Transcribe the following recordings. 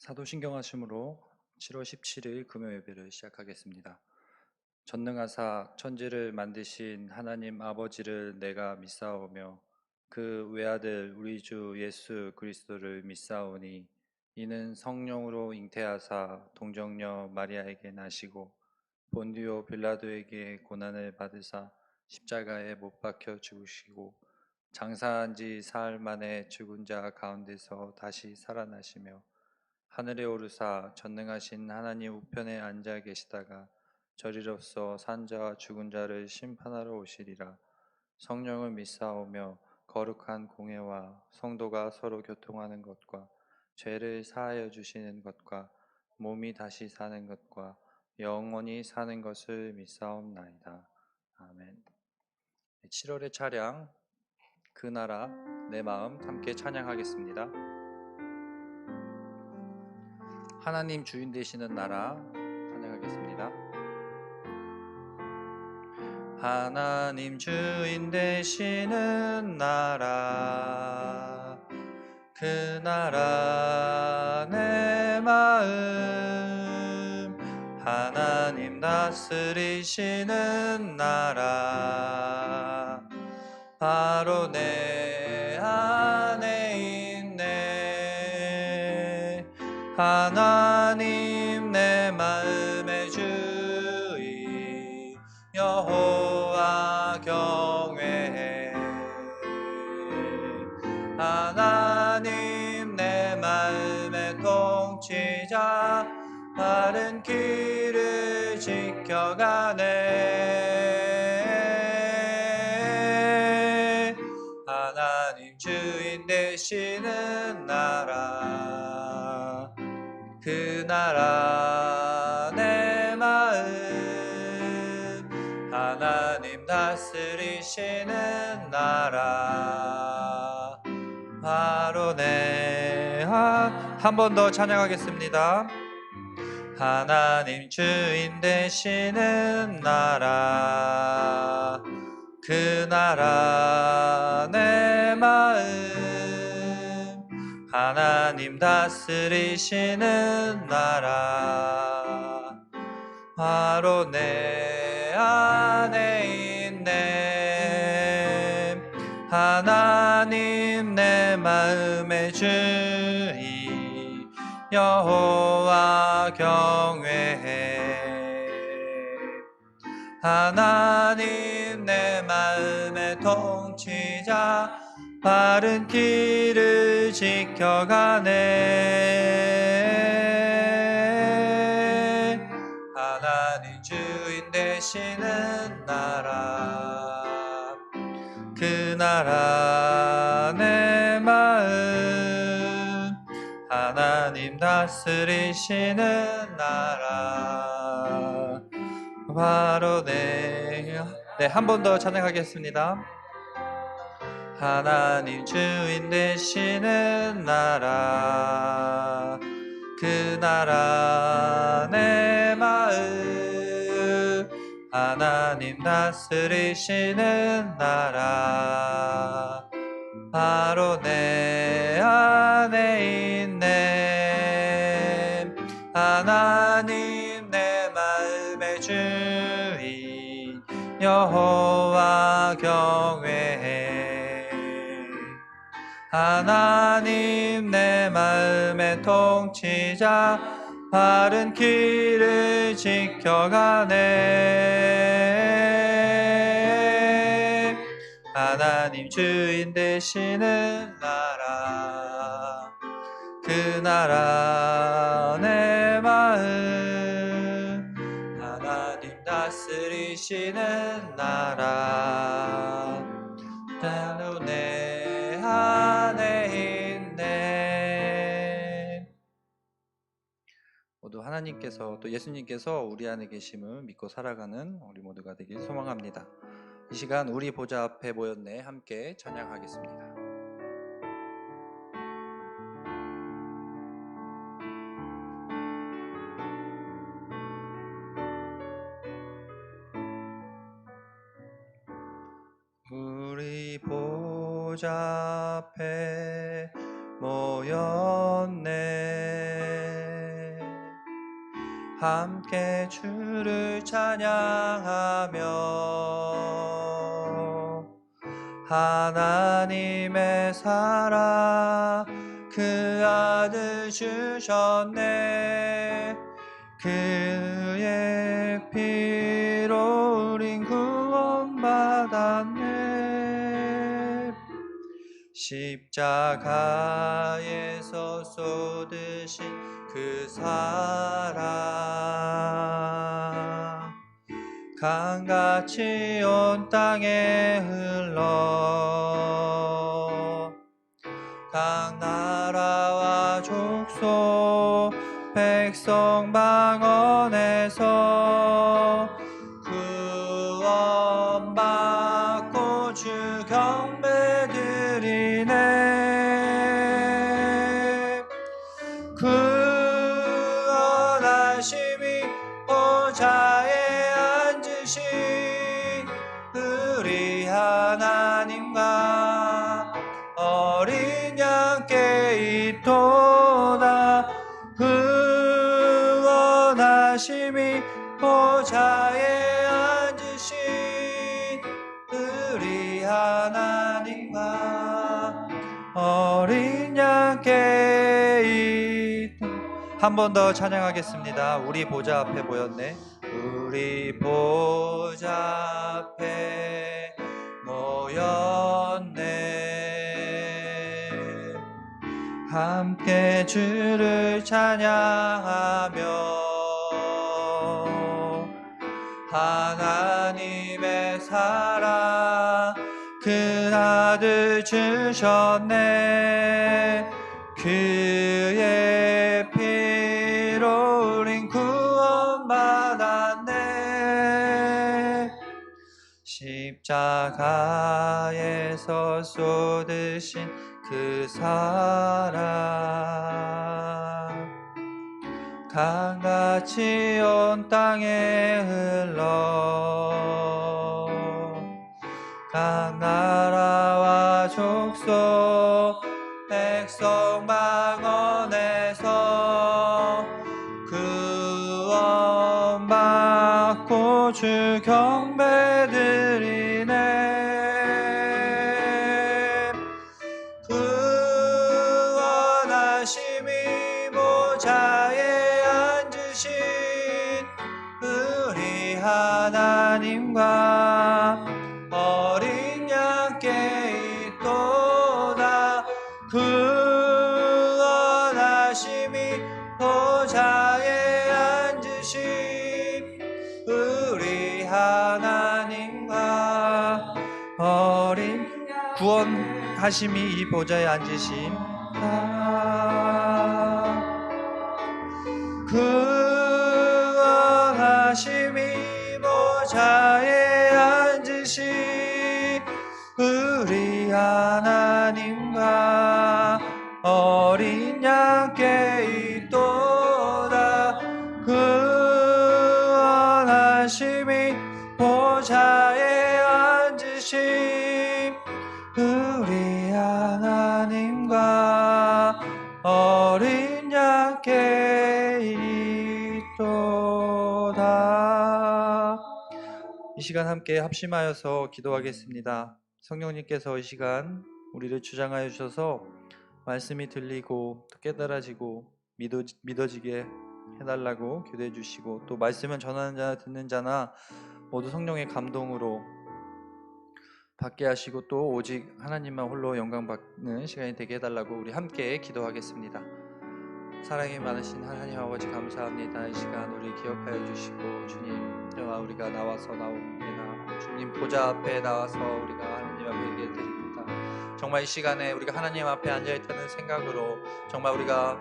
사도신경하심으로 7월 17일 금요 예배를 시작하겠습니다. 전능하사 천지를 만드신 하나님 아버지를 내가 믿사오며 그 외아들 우리 주 예수 그리스도를 믿사오니 이는 성령으로 잉태하사 동정녀 마리아에게 나시고 본디오 빌라도에게 고난을 받으사 십자가에 못 박혀 죽으시고 장사한 지 사흘 만에 죽은 자 가운데서 다시 살아나시며 하늘에 오르사 전능하신 하나님 우편에 앉아 계시다가 저리로서 산자와 죽은 자를 심판하러 오시리라. 성령을 믿사오며 거룩한 공회와 성도가 서로 교통하는 것과 죄를 사하여 주시는 것과 몸이 다시 사는 것과 영원히 사는 것을 믿사옵나이다. 아멘. 7월의 차량 그 나라 내 마음 함께 찬양하겠습니다. 하나님 주인 되시는 나라 찬양하겠습니다. 하나님 주인 되시는 나라 그 나라 내 마음 하나님 다스리시는 나라 바로 내 안에 있네. 하나님 내 마음의 주인 여호와 경외해. 하나님 내 마음의 통치자 바른 길을 지켜가네. 하나님 주인 되시는 나라 그 나라 내 마음 하나님 다스리시는 나라 바로 한 번 더 찬양하겠습니다. 하나님 주인 되시는 나라 그 나라 내 마음 하나님 다스리시는 나라 바로 내 안에 있네. 하나님 내 마음의 주인 여호와 경외해. 하나님 내 마음의 통치자 바른 길을 지켜가네. 하나님 주인 되시는 나라 그 나라 내 마음 하나님 다스리시는 나라 바로 한 번 더 찬양하겠습니다. 하나님 주인 되시는 나라 그 나라 내 마음 하나님 다스리시는 나라 바로 내 안에 있네. 하나님 내 마음의 주인 여호와 경외해. 하나님 내 마음의 통치자 바른 길을 지켜가네. 하나님 주인 되시는 나라 그 나라 내 마음 하나님 다스리시는 나라 바로 내 안에 있네. 모두 하나님께서 또 예수님께서 우리 안에 계심을 믿고 살아가는 우리 모두가 되길 소망합니다. 이 시간 우리 보좌 앞에 모였네 함께 찬양하겠습니다. 우리 보좌 앞에 모였네. 함께 주를 찬양하며 하나님의 사랑 그 아들 주셨네. 그의 피로 우린 구원받았네. 십자가에서 쏟으신 그 사랑 강같이 온 땅에 흘러 각 나라와 족속 백성 방언에서 구원받고 주 경배드리네. 구원하심이 보좌에 앉으신 우리 하나님과 어린 양께 있도다. 구원하심이 보좌에 앉으신 우리 하나님과 어린 양께 있도다. 한 번 더 찬양하겠습니다. 우리 보좌 앞에 모였네. 우리 보좌 앞에 모였네. 함께 주를 찬양하며 하나님의 사랑 그 아들 주셨네. 그의 피로 우린 구원받았네. 십자가에서 쏟으신 그 사랑 강같이 온 땅에 흘러 각 나라와 족속 백성 방언에서 구원받고 주 경배드리네. 구원하심이 보좌에 앉으신 우리 하나님과 어린 양께 있도다. 구원하심이 보좌에 앉으신 우리 하나님과 어린 구원하심이 이 보좌에 앉으심 구원하심이 보좌에 앉으신 우리 하나님과 어린 양께 있도다. 구원하심이 보좌에 앉으신 우리 하나님과 어린 양께 있도다. 이 시간 함께 합심하여서 기도하겠습니다. 성령님께서 이 시간 우리를 주장하여 주셔서 말씀이 들리고 깨달아지고 믿어지게 해달라고 기도해 주시고, 또 말씀을 전하는 자나 듣는 자나 모두 성령의 감동으로 받게 하시고 또 오직 하나님만 홀로 영광 받는 시간이 되게 해달라고 우리 함께 기도하겠습니다. 사랑이 많으신 하나님 아버지, 감사합니다. 이 시간 우리 기억하여 주시고, 주님, 저와 우리가 나옵니다. 주님 보좌 앞에 나와서 우리가 하나님 앞에 예배 드립니다. 정말 이 시간에 우리가 하나님 앞에 앉아있다는 생각으로 정말 우리가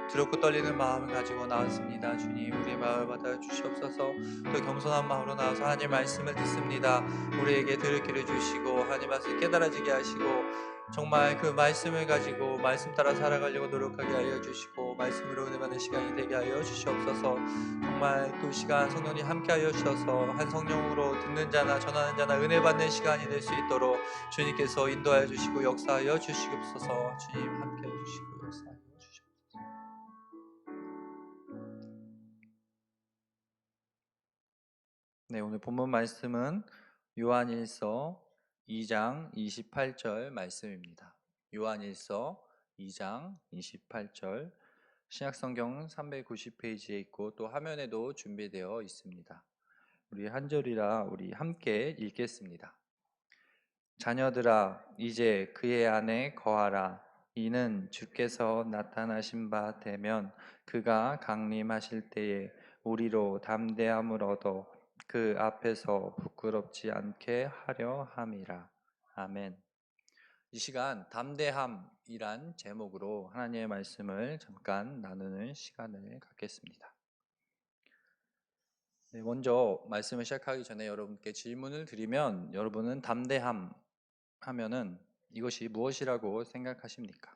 두렵고 떨리는 마음을 가지고 나왔습니다. 주님, 우리의 마음을 받아 주시옵소서. 또 겸손한 마음으로 나와서 하나님 말씀을 듣습니다. 우리에게 들을 길을 주시고 하나님 말씀을 깨달아지게 하시고 정말 그 말씀을 가지고 말씀 따라 살아가려고 노력하게 하여 주시고 말씀으로 은혜 받는 시간이 되게 하여 주시옵소서. 정말 그 시간 성령님 함께 하여 주셔서 한 성령으로 듣는 자나 전하는 자나 은혜 받는 시간이 될 수 있도록 주님께서 인도하여 주시고 역사하여 주시옵소서. 주님 함께 하여 주시고 역사하여 주시옵소서. 네, 오늘 본문 말씀은 요한일서 2장 28절 말씀입니다. 요한일서 2장 28절 신약성경 390페이지에 있고 또 화면에도 준비되어 있습니다. 우리 한 절이라 우리 함께 읽겠습니다. 자녀들아 이제 그의 안에 거하라. 이는 주께서 나타나신 바 되면 그가 강림하실 때에 우리로 담대함을 얻어 그 앞에서 부끄럽지 않게 하려 함이라. 아멘. 이 시간 담대함이란 제목으로 하나님의 말씀을 잠깐 나누는 시간을 갖겠습니다. 네, 먼저 말씀을 시작하기 전에 여러분께 질문을 드리면 여러분은 담대함 하면은 이것이 무엇이라고 생각하십니까?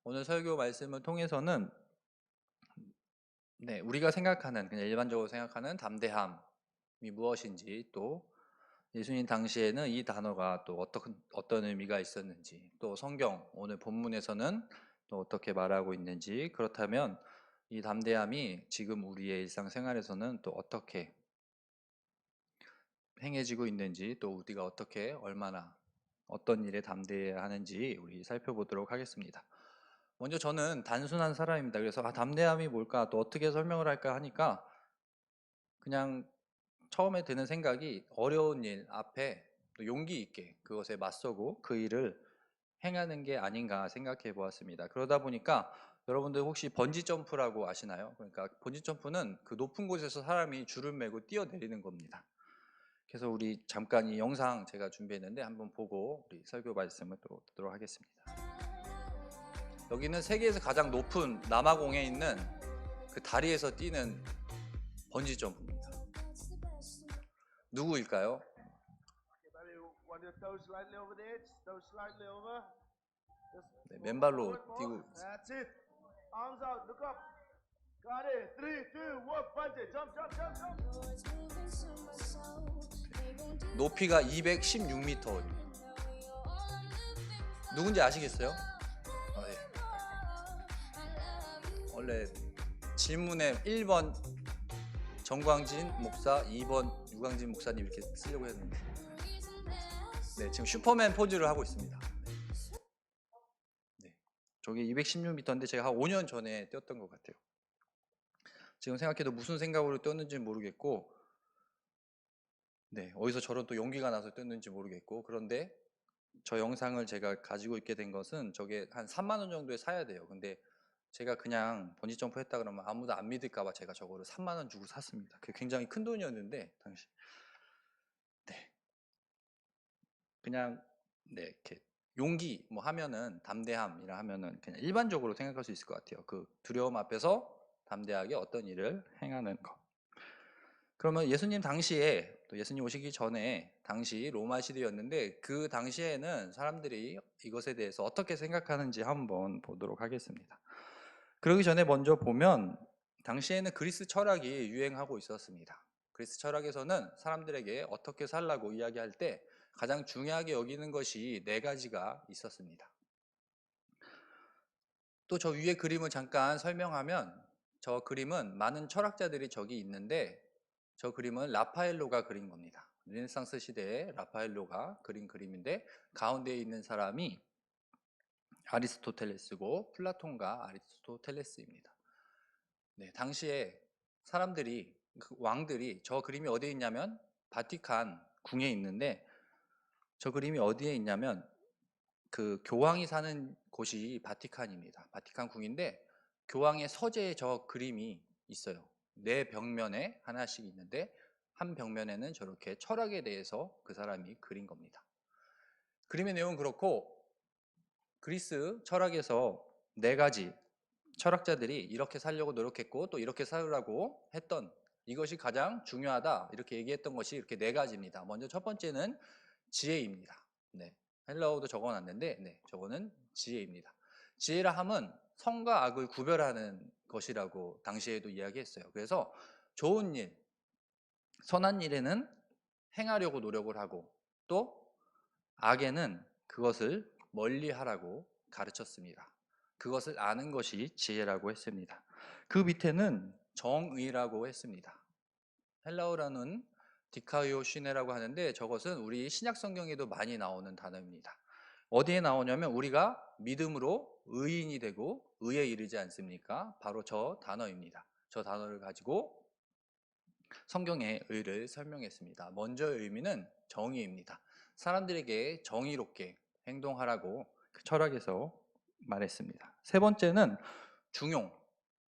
오늘 설교 말씀을 통해서는 우리가 생각하는 그냥 일반적으로 생각하는 담대함이 무엇인지 또 예수님 당시에는 이 단어가 또 어떤 의미가 있었는지 또 성경 오늘 본문에서는 또 어떻게 말하고 있는지 그렇다면 이 담대함이 지금 우리의 일상생활에서는 또 어떻게 행해지고 있는지 또 우리가 어떻게 얼마나 어떤 일에 담대해야 하는지 우리 살펴보도록 하겠습니다. 먼저 저는 단순한 사람입니다. 그래서 담대함이 뭘까 또 어떻게 설명을 할까 하니까 그냥 처음에 드는 생각이 어려운 일 앞에 또 용기 있게 그것에 맞서고 그 일을 행하는 게 아닌가 생각해 보았습니다. 그러다 보니까 여러분들 혹시 번지 점프라고 아시나요? 그러니까 번지 점프는 그 높은 곳에서 사람이 줄을 매고 뛰어내리는 겁니다. 그래서 우리 잠깐 이 영상 제가 준비했는데 한번 보고 우리 설교 말씀을 또 듣도록 하겠습니다. 여기는 세계에서 가장 높은 남아공에 있는 그 다리에서 뛰는 번지 점프입니다. 누구일까요? 네, 맨발로 뛰고 높이가 216m입니다. 누군지 아시겠어요? 네. 원래 질문에 1번 정광진 목사, 2번 유광진 목사님 이렇게 쓰려고 했는데 네, 지금 슈퍼맨 포즈를 하고 있습니다. 네. 저게 216m인데 제가 한 5년 전에 뛰었던 것 같아요. 지금 생각해도 무슨 생각으로 뛰었는지 모르겠고 어디서 저런 또 용기가 나서 뛰었는지 모르겠고 그런데 저 영상을 제가 가지고 있게 된 것은 저게 한 3만 원 정도에 사야 돼요. 근데 제가 그냥 번지 점프 했다 그러면 아무도 안 믿을까 봐 제가 저거를 3만 원 주고 샀습니다. 그게 굉장히 큰 돈이었는데 당시 그냥 이렇게 용기 뭐 하면은 담대함이라 하면은 그냥 일반적으로 생각할 수 있을 것 같아요. 그 두려움 앞에서 담대하게 어떤 일을 행하는 것. 그러면 예수님 당시에 또 예수님 오시기 전에 당시 로마 시대였는데 그 당시에는 사람들이 이것에 대해서 어떻게 생각하는지 한번 보도록 하겠습니다. 그러기 전에 먼저 보면 당시에는 그리스 철학이 유행하고 있었습니다. 그리스 철학에서는 사람들에게 어떻게 살라고 이야기할 때 가장 중요하게 여기는 것이 4가지가 있었습니다. 또 저 위에 그림을 잠깐 설명하면 저 그림은 많은 철학자들이 저기 있는데 저 그림은 라파엘로가 그린 겁니다. 르네상스 시대에 라파엘로가 그린 그림인데 가운데에 있는 사람이 아리스토텔레스고 플라톤과 아리스토텔레스입니다. 당시에 사람들이 그 왕들이 저 그림이 어디에 있냐면 바티칸 궁에 있는데 저 그림이 어디에 있냐면 그 교황이 사는 곳이 바티칸입니다. 바티칸 궁인데 교황의 서재에 저 그림이 있어요. 4벽면에 하나씩 있는데 한 벽면에는 저렇게 철학에 대해서 그 사람이 그린 겁니다. 그림의 내용은 그렇고 그리스 철학에서 4가지 철학자들이 이렇게 살려고 노력했고 또 이렇게 살으라고 했던 이것이 가장 중요하다 이렇게 얘기했던 것이 이렇게 4가지입니다. 먼저 첫 번째는 지혜입니다. 헬라어도 적어놨는데 저거는 지혜입니다. 지혜라 함은 선과 악을 구별하는 것이라고 당시에도 이야기했어요. 그래서 좋은 일, 선한 일에는 행하려고 노력을 하고 또 악에는 그것을 멀리하라고 가르쳤습니다. 그것을 아는 것이 지혜라고 했습니다. 그 밑에는 정의라고 했습니다. 헬라어로는 디카이오 시네라고 하는데 저것은 우리 신약 성경에도 많이 나오는 단어입니다. 어디에 나오냐면 우리가 믿음으로 의인이 되고 의에 이르지 않습니까? 바로 저 단어입니다. 저 단어를 가지고 성경의 의를 설명했습니다. 먼저의 의미는 정의입니다. 사람들에게 정의롭게 행동하라고 그 철학에서 말했습니다. 세 번째는 중용,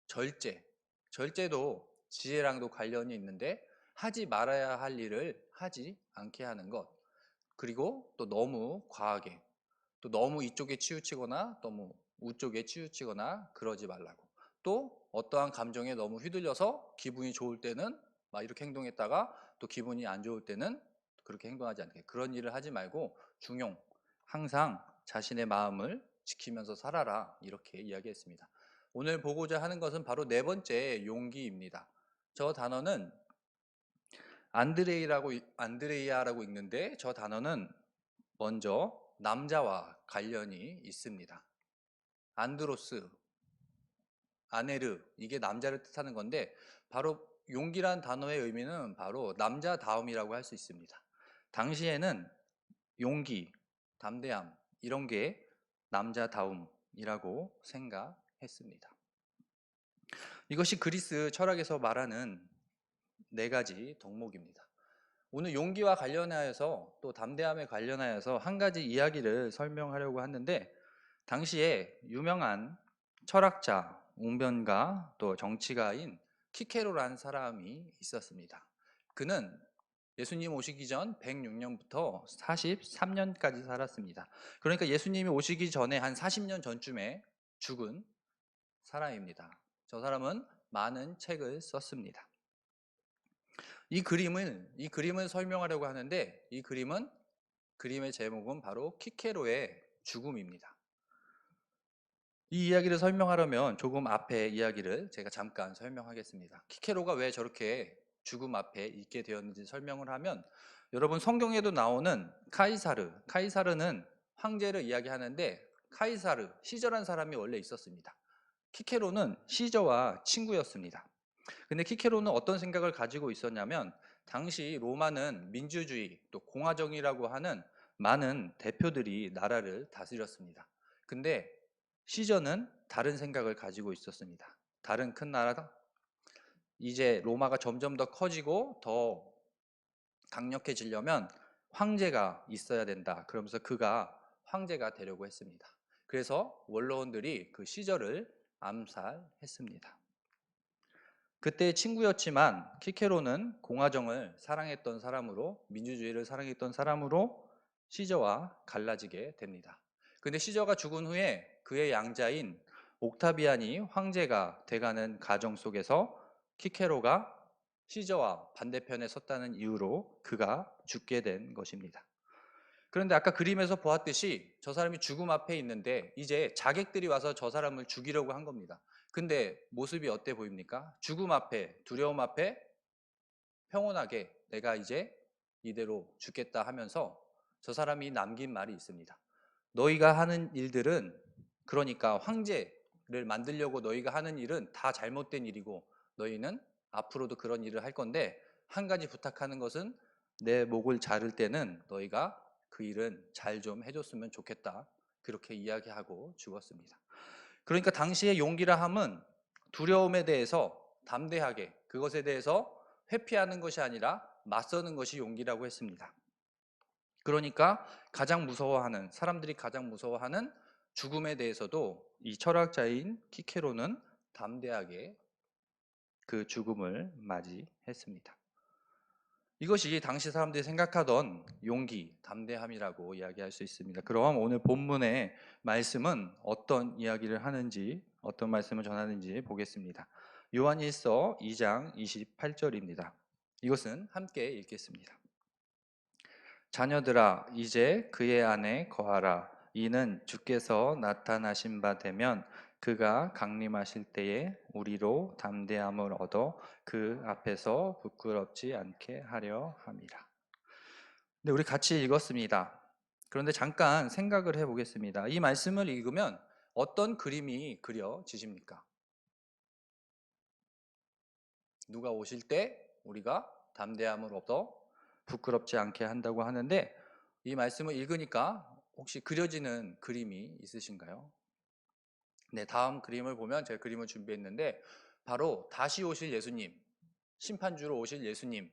절제. 절제도 지혜랑도 관련이 있는데 하지 말아야 할 일을 하지 않게 하는 것. 그리고 또 너무 과하게, 또 너무 이쪽에 치우치거나 너무 우쪽에 치우치거나 그러지 말라고. 또 어떠한 감정에 너무 휘둘려서 기분이 좋을 때는 막 이렇게 행동했다가 또 기분이 안 좋을 때는 그렇게 행동하지 않게. 그런 일을 하지 말고 중용, 항상 자신의 마음을 지키면서 살아라. 이렇게 이야기했습니다. 오늘 보고자 하는 것은 바로 네 번째 용기입니다. 저 단어는 안드레이아라고 읽는데 저 단어는 먼저 남자와 관련이 있습니다. 안드로스, 아네르, 이게 남자를 뜻하는 건데 바로 용기란 단어의 의미는 바로 남자다움이라고 할 수 있습니다. 당시에는 용기, 담대함 이런 게 남자다움이라고 생각했습니다. 이것이 그리스 철학에서 말하는 네 가지 덕목입니다. 오늘 용기와 관련하여서 또 담대함에 관련하여서 한 가지 이야기를 설명하려고 하는데 당시에 유명한 철학자, 웅변가, 또 정치가인 키케로라는 사람이 있었습니다. 그는 예수님 오시기 전 106년부터 43년까지 살았습니다. 그러니까 예수님이 오시기 전에 한 40년 전쯤에 죽은 사람입니다. 저 사람은 많은 책을 썼습니다. 이 그림을 설명하려고 하는데 그림의 제목은 바로 키케로의 죽음입니다. 이 이야기를 설명하려면 조금 앞에 이야기를 제가 잠깐 설명하겠습니다. 키케로가 왜 저렇게 죽음 앞에 있게 되었는지 설명을 하면 여러분 성경에도 나오는 카이사르는 황제를 이야기하는데 카이사르, 시저란 사람이 원래 있었습니다. 키케로는 시저와 친구였습니다. 근데 키케로는 어떤 생각을 가지고 있었냐면 당시 로마는 민주주의 또 공화정이라고 하는 많은 대표들이 나라를 다스렸습니다. 근데 시저는 다른 생각을 가지고 있었습니다. 다른 큰 나라다. 이제 로마가 점점 더 커지고 더 강력해지려면 황제가 있어야 된다. 그러면서 그가 황제가 되려고 했습니다. 그래서 원로원들이 그 시저를 암살했습니다. 그때 친구였지만 키케로는 공화정을 사랑했던 사람으로 민주주의를 사랑했던 사람으로 시저와 갈라지게 됩니다. 근데 시저가 죽은 후에 그의 양자인 옥타비안이 황제가 돼가는 과정 속에서 키케로가 시저와 반대편에 섰다는 이유로 그가 죽게 된 것입니다. 그런데 아까 그림에서 보았듯이 저 사람이 죽음 앞에 있는데 이제 자객들이 와서 저 사람을 죽이려고 한 겁니다. 근데 모습이 어때 보입니까? 죽음 앞에, 두려움 앞에 평온하게 내가 이제 이대로 죽겠다 하면서 저 사람이 남긴 말이 있습니다. 너희가 하는 일들은 그러니까 황제를 만들려고 너희가 하는 일은 다 잘못된 일이고 너희는 앞으로도 그런 일을 할 건데 한 가지 부탁하는 것은 내 목을 자를 때는 너희가 그 일은 잘 좀 해줬으면 좋겠다. 그렇게 이야기하고 죽었습니다. 그러니까 당시의 용기라 함은 두려움에 대해서 담대하게 그것에 대해서 회피하는 것이 아니라 맞서는 것이 용기라고 했습니다. 그러니까 사람들이 가장 무서워하는 죽음에 대해서도 이 철학자인 키케로는 담대하게 그 죽음을 맞이했습니다. 이것이 당시 사람들이 생각하던 용기, 담대함이라고 이야기할 수 있습니다. 그럼 오늘 본문의 말씀은 어떤 이야기를 하는지, 어떤 말씀을 전하는지 보겠습니다. 요한일서 2장 28절입니다. 이것은 함께 읽겠습니다. 자녀들아 이제 그의 안에 거하라. 이는 주께서 나타나신 바 되면 그가 강림하실 때에 우리로 담대함을 얻어 그 앞에서 부끄럽지 않게 하려 함이라. 네, 우리 같이 읽었습니다. 그런데 잠깐 생각을 해보겠습니다. 이 말씀을 읽으면 어떤 그림이 그려지십니까? 누가 오실 때 우리가 담대함을 얻어 부끄럽지 않게 한다고 하는데, 이 말씀을 읽으니까 혹시 그려지는 그림이 있으신가요? 네, 다음 그림을 보면 제가 그림을 준비했는데 바로 다시 오실 예수님, 심판주로 오실 예수님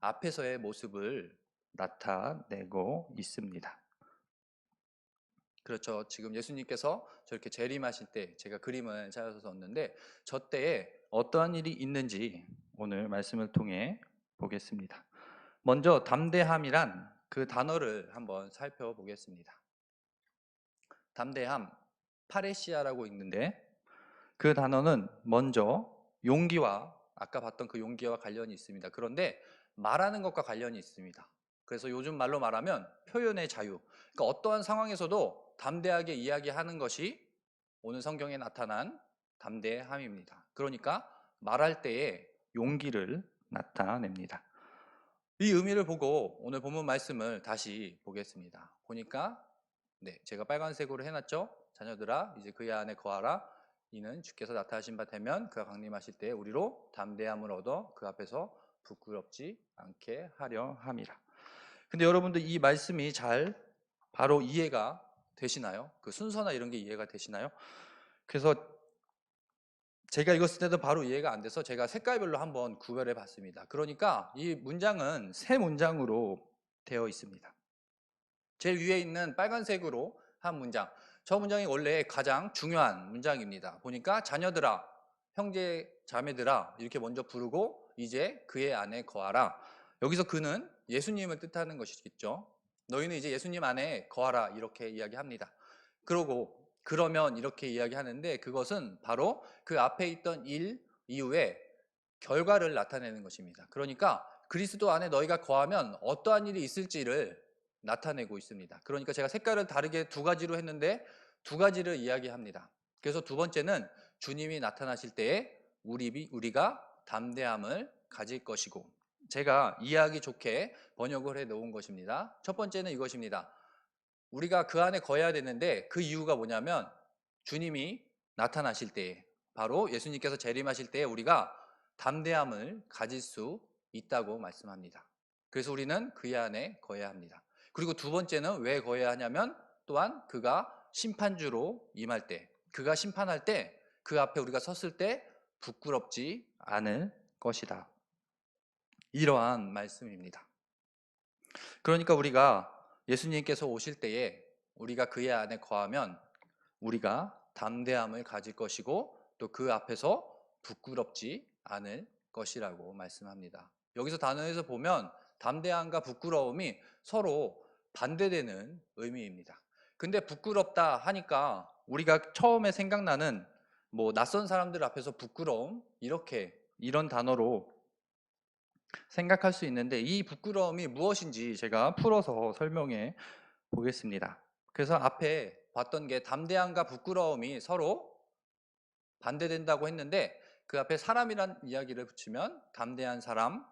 앞에서의 모습을 나타내고 있습니다. 그렇죠. 지금 예수님께서 저렇게 재림하실 때 제가 그림을 찾아서 썼는데 저 때에 어떠한 일이 있는지 오늘 말씀을 통해 보겠습니다. 먼저 담대함이란 그 단어를 한번 살펴보겠습니다. 담대함, 파레시아라고 있는데 그 단어는 먼저 용기와 아까 봤던 그 용기와 관련이 있습니다. 그런데 말하는 것과 관련이 있습니다. 그래서 요즘 말로 말하면 표현의 자유. 그러니까 어떠한 상황에서도 담대하게 이야기하는 것이 오늘 성경에 나타난 담대함입니다. 그러니까 말할 때에 용기를 나타냅니다. 이 의미를 보고 오늘 본문 말씀을 다시 보겠습니다. 보니까 제가 빨간색으로 해놨죠. 자녀들아 이제 그의 안에 거하라. 이는 주께서 나타나신 바 되면 그가 강림하실 때에 우리로 담대함을 얻어 그 앞에서 부끄럽지 않게 하려 함이라. 근데 여러분들 이 말씀이 잘 바로 이해가 되시나요? 그 순서나 이런 게 이해가 되시나요? 그래서 제가 읽었을 때도 바로 이해가 안 돼서 제가 색깔별로 한번 구별해 봤습니다. 그러니까 이 문장은 세 문장으로 되어 있습니다. 제일 위에 있는 빨간색으로 한 문장, 저 문장이 원래 가장 중요한 문장입니다. 보니까 자녀들아, 형제 자매들아 이렇게 먼저 부르고 이제 그의 안에 거하라. 여기서 그는 예수님을 뜻하는 것이겠죠. 너희는 이제 예수님 안에 거하라 이렇게 이야기합니다. 그러면 이렇게 이야기하는데 그것은 바로 그 앞에 있던 일 이후에 결과를 나타내는 것입니다. 그러니까 그리스도 안에 너희가 거하면 어떠한 일이 있을지를 나타내고 있습니다. 그러니까 제가 색깔을 다르게 두 가지로 했는데 두 가지를 이야기합니다. 그래서 두 번째는 주님이 나타나실 때에 우리가 담대함을 가질 것이고, 제가 이해하기 좋게 번역을 해 놓은 것입니다. 첫 번째는 이것입니다. 우리가 그 안에 거해야 되는데 그 이유가 뭐냐면 주님이 나타나실 때에, 바로 예수님께서 재림하실 때에 우리가 담대함을 가질 수 있다고 말씀합니다. 그래서 우리는 그의 안에 거해야 합니다. 그리고 두 번째는 왜 거해야 하냐면 또한 그가 심판주로 임할 때, 그가 심판할 때 그 앞에 우리가 섰을 때 부끄럽지 않을 것이다. 이러한 말씀입니다. 그러니까 우리가 예수님께서 오실 때에 우리가 그의 안에 거하면 우리가 담대함을 가질 것이고 또 그 앞에서 부끄럽지 않을 것이라고 말씀합니다. 여기서 단어에서 보면 담대함과 부끄러움이 서로 반대되는 의미입니다. 근데 부끄럽다 하니까 우리가 처음에 생각나는 낯선 사람들 앞에서 부끄러움 이런 단어로 생각할 수 있는데 이 부끄러움이 무엇인지 제가 풀어서 설명해 보겠습니다. 그래서 앞에 봤던 게 담대함과 부끄러움이 서로 반대된다고 했는데 그 앞에 사람이란 이야기를 붙이면 담대한 사람,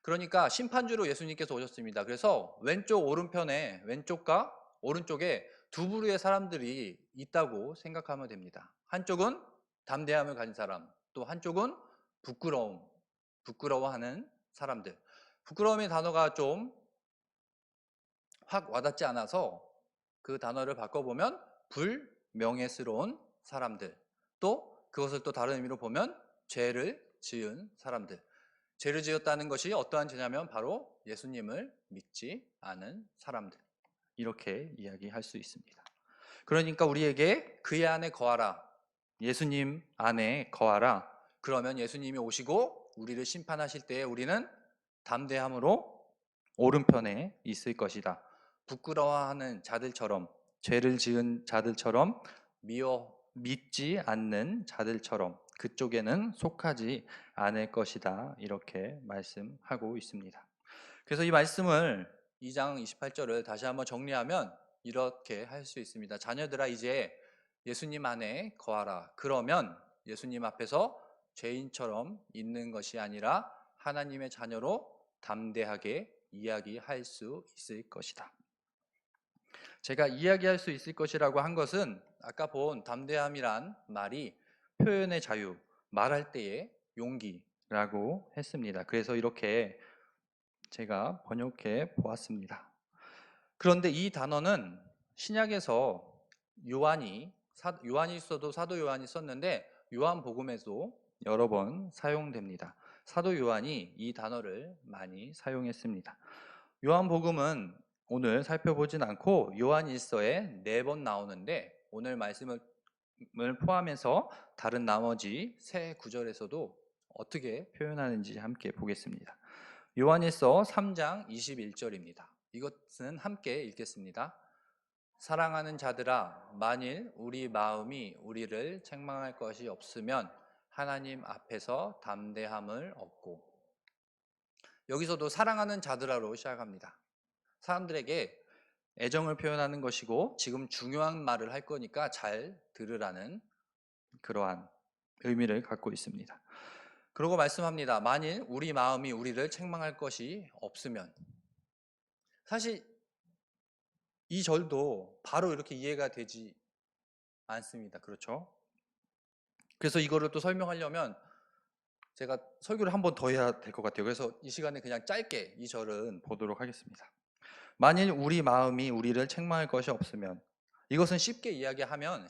그러니까 심판주로 예수님께서 오셨습니다. 그래서 왼쪽과 오른쪽에 두 부류의 사람들이 있다고 생각하면 됩니다. 한쪽은 담대함을 가진 사람, 또 한쪽은 부끄러워하는 사람들. 부끄러움의 단어가 좀 확 와닿지 않아서 그 단어를 바꿔보면 불명예스러운 사람들, 또 그것을 또 다른 의미로 보면 죄를 지은 사람들. 죄를 지었다는 것이 어떠한 죄냐면 바로 예수님을 믿지 않은 사람들, 이렇게 이야기할 수 있습니다. 그러니까 우리에게 그의 안에 거하라, 예수님 안에 거하라. 그러면 예수님이 오시고 우리를 심판하실 때에 우리는 담대함으로 오른편에 있을 것이다. 부끄러워하는 자들처럼, 죄를 지은 자들처럼, 믿지 않는 자들처럼 그쪽에는 속하지 않을 것이다. 이렇게 말씀하고 있습니다. 그래서 이 말씀을 2장 28절을 다시 한번 정리하면 이렇게 할 수 있습니다. 자녀들아 이제 예수님 안에 거하라. 그러면 예수님 앞에서 죄인처럼 있는 것이 아니라 하나님의 자녀로 담대하게 이야기할 수 있을 것이다. 제가 이야기할 수 있을 것이라고 한 것은 아까 본 담대함이란 말이 표현의 자유, 말할 때의 용기라고 했습니다. 그래서 이렇게 제가 번역해 보았습니다. 그런데 이 단어는 신약에서 요한이 있어도 사도 요한이 썼는데 요한복음에도 여러 번 사용됩니다. 사도 요한이 이 단어를 많이 사용했습니다. 요한복음은 오늘 살펴보진 않고 요한일서에 4번 나오는데 오늘 말씀을 포함해서 다른 나머지 세 구절에서도 어떻게 표현하는지 함께 보겠습니다. 요한일서 3장 21절입니다. 이것은 함께 읽겠습니다. 사랑하는 자들아, 만일 우리 마음이 우리를 책망할 것이 없으면 하나님 앞에서 담대함을 얻고. 여기서도 사랑하는 자들아로 시작합니다. 사람들에게 애정을 표현하는 것이고 지금 중요한 말을 할 거니까 잘 들으라는 그러한 의미를 갖고 있습니다. 그러고 말씀합니다. 만일 우리 마음이 우리를 책망할 것이 없으면. 사실 이 절도 바로 이렇게 이해가 되지 않습니다. 그렇죠? 그래서 이거를 또 설명하려면 제가 설교를 한 번 더 해야 될 것 같아요. 그래서 이 시간에 그냥 짧게 이 절은 보도록 하겠습니다. 만일 우리 마음이 우리를 책망할 것이 없으면, 이것은 쉽게 이야기하면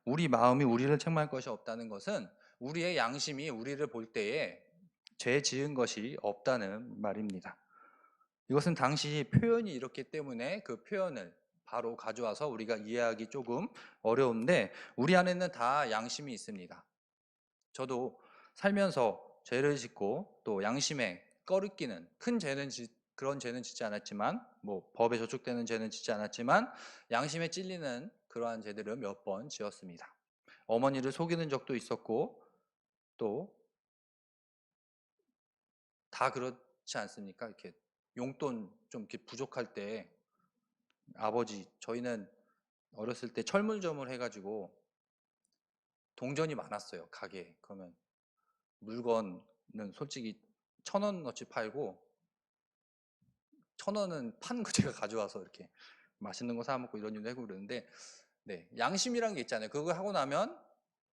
우리 마음이 우리를 책망할 것이 없다는 것은 우리의 양심이 우리를 볼 때에 죄 지은 것이 없다는 말입니다. 이것은 당시 표현이 이렇기 때문에 그 표현을 바로 가져와서 우리가 이해하기 조금 어려운데 우리 안에는 다 양심이 있습니다. 저도 살면서 죄를 짓고 또 양심에 꺼리끼는 큰 죄는 그런 죄는 짓지 않았지만 뭐 법에 저촉되는 죄는 짓지 않았지만 양심에 찔리는 그러한 죄들을 몇 번 지었습니다. 어머니를 속이는 적도 있었고 또 다 그렇지 않습니까? 이렇게 용돈 좀 이렇게 부족할 때 저희는 어렸을 때 철물점을 해가지고 동전이 많았어요. 가게에. 그러면 물건은 솔직히 1,000원어치 팔고 1,000원은 판 거 제가 가져와서 이렇게 맛있는 거 사 먹고 이런 일도 하고 그러는데 네, 양심이란 게 있잖아요. 그거 하고 나면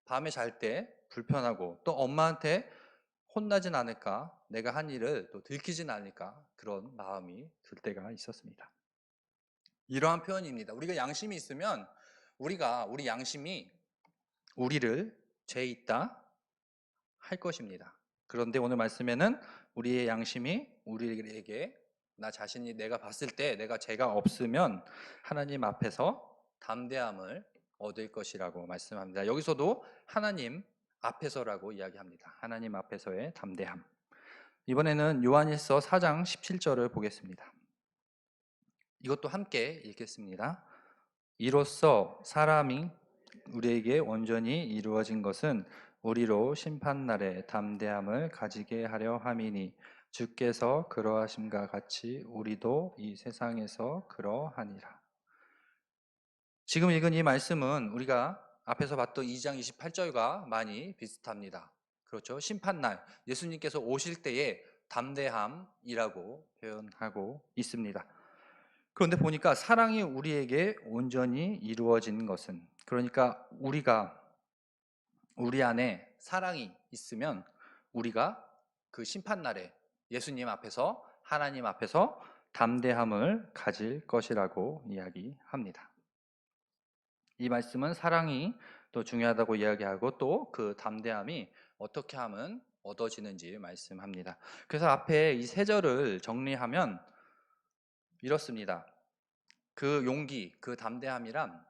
밤에 잘 때 불편하고 또 엄마한테 혼나진 않을까, 내가 한 일을 또 들키진 않을까 그런 마음이 들 때가 있었습니다. 이러한 표현입니다. 우리가 양심이 있으면 우리 양심이 우리를 죄 있다 할 것입니다. 그런데 오늘 말씀에는 우리의 양심이 우리에게 나 자신이 내가 봤을 때 내가 죄가 없으면 하나님 앞에서 담대함을 얻을 것이라고 말씀합니다. 여기서도 하나님 앞에서라고 이야기합니다. 하나님 앞에서의 담대함. 이번에는 요한일서 4장 17절을 보겠습니다. 이것도 함께 읽겠습니다. 이로써 사람이 우리에게 온전히 이루어진 것은 우리로 심판날에 담대함을 가지게 하려 함이니 주께서 그러하심과 같이 우리도 이 세상에서 그러하니라. 지금 읽은 이 말씀은 우리가 앞에서 봤던 2장 28절과 많이 비슷합니다. 그렇죠? 심판날 예수님께서 오실 때의 담대함이라고 표현하고 있습니다. 그런데 보니까 사랑이 우리에게 온전히 이루어진 것은, 그러니까 우리 안에 사랑이 있으면 우리가 그 심판날에 예수님 앞에서 하나님 앞에서 담대함을 가질 것이라고 이야기합니다. 이 말씀은 사랑이 또 중요하다고 이야기하고 또 그 담대함이 어떻게 하면 얻어지는지 말씀합니다. 그래서 앞에 이 세 절을 정리하면 이렇습니다. 그 용기, 그 담대함이란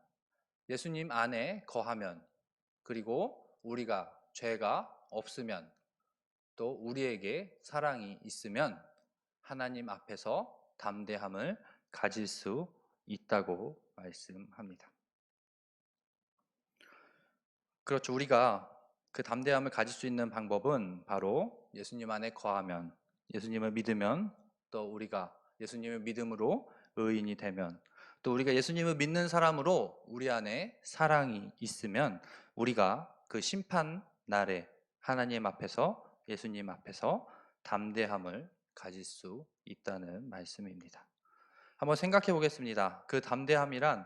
예수님 안에 거하면, 그리고 우리가 죄가 없으면, 또 우리에게 사랑이 있으면 하나님 앞에서 담대함을 가질 수 있다고 말씀합니다. 그렇죠. 우리가 그 담대함을 가질 수 있는 방법은 바로 예수님 안에 거하면, 예수님을 믿으면, 또 우리가 예수님을 믿음으로 의인이 되면, 또 우리가 예수님을 믿는 사람으로 우리 안에 사랑이 있으면 우리가 그 심판 날에 하나님 앞에서 예수님 앞에서 담대함을 가질 수 있다는 말씀입니다. 한번 생각해 보겠습니다. 그 담대함이란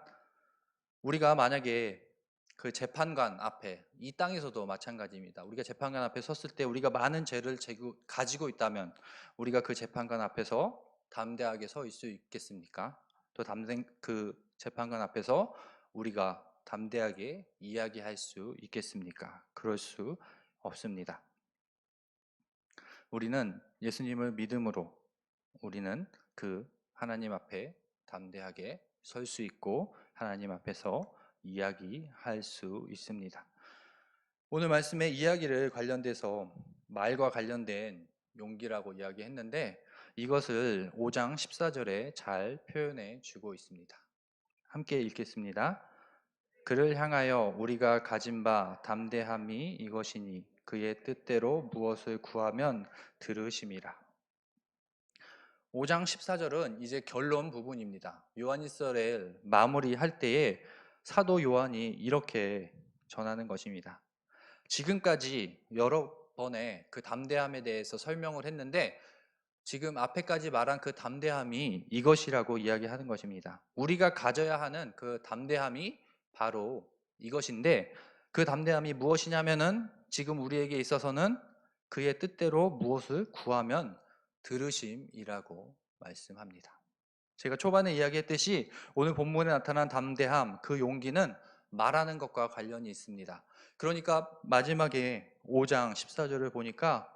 우리가 만약에 그 재판관 앞에, 이 땅에서도 마찬가지입니다. 우리가 재판관 앞에 섰을 때 우리가 많은 죄를 가지고 있다면 우리가 그 재판관 앞에서 담대하게 서 있을 수 있겠습니까? 또 그 재판관 앞에서 우리가 담대하게 이야기할 수 있겠습니까? 그럴 수 없습니다. 우리는 예수님을 믿음으로 우리는 그 하나님 앞에 담대하게 설 수 있고 하나님 앞에서 이야기할 수 있습니다. 오늘 말씀의 이야기를 관련돼서 말과 관련된 용기라고 이야기했는데 이것을 5장 14절에 잘 표현해 주고 있습니다. 함께 읽겠습니다. 그를 향하여 우리가 가진 바 담대함이 이것이니 그의 뜻대로 무엇을 구하면 들으심이라. 5장 14절은 이제 결론 부분입니다. 요한일서를 마무리할 때에 사도 요한이 이렇게 전하는 것입니다. 지금까지 여러 번의 그 담대함에 대해서 설명을 했는데 지금 앞에까지 말한 그 담대함이 이것이라고 이야기하는 것입니다. 우리가 가져야 하는 그 담대함이 바로 이것인데 그 담대함이 무엇이냐면은 지금 우리에게 있어서는 그의 뜻대로 무엇을 구하면 들으심이라고 말씀합니다. 제가 초반에 이야기했듯이 오늘 본문에 나타난 담대함, 그 용기는 말하는 것과 관련이 있습니다. 그러니까 마지막에 5장 14절을 보니까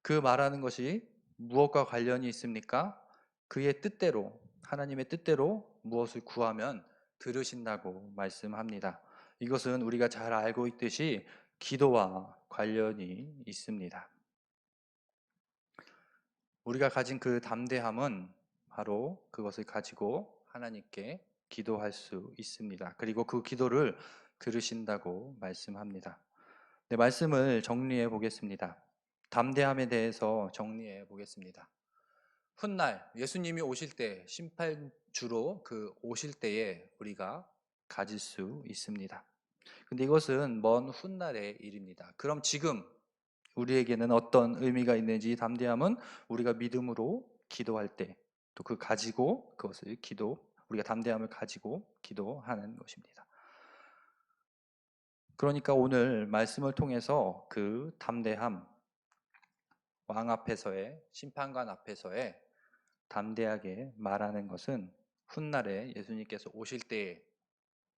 그 말하는 것이 무엇과 관련이 있습니까? 그의 뜻대로, 하나님의 뜻대로 무엇을 구하면 들으신다고 말씀합니다. 이것은 우리가 잘 알고 있듯이 기도와 관련이 있습니다. 우리가 가진 그 담대함은 바로 그것을 가지고 하나님께 기도할 수 있습니다. 그리고 그 기도를 들으신다고 말씀합니다. 네, 말씀을 정리해 보겠습니다. 담대함에 대해서 정리해 보겠습니다. 훗날 예수님이 오실 때, 심판주로 그 오실 때에 우리가 가질 수 있습니다. 근데 이것은 먼 훗날의 일입니다. 그럼 지금 우리에게는 어떤 의미가 있는지, 담대함은 우리가 믿음으로 기도할 때 또 그 가지고 그것을 우리가 담대함을 가지고 기도하는 것입니다. 그러니까 오늘 말씀을 통해서 그 담대함, 왕 앞에서의, 심판관 앞에서의 담대하게 말하는 것은 훗날에 예수님께서 오실 때에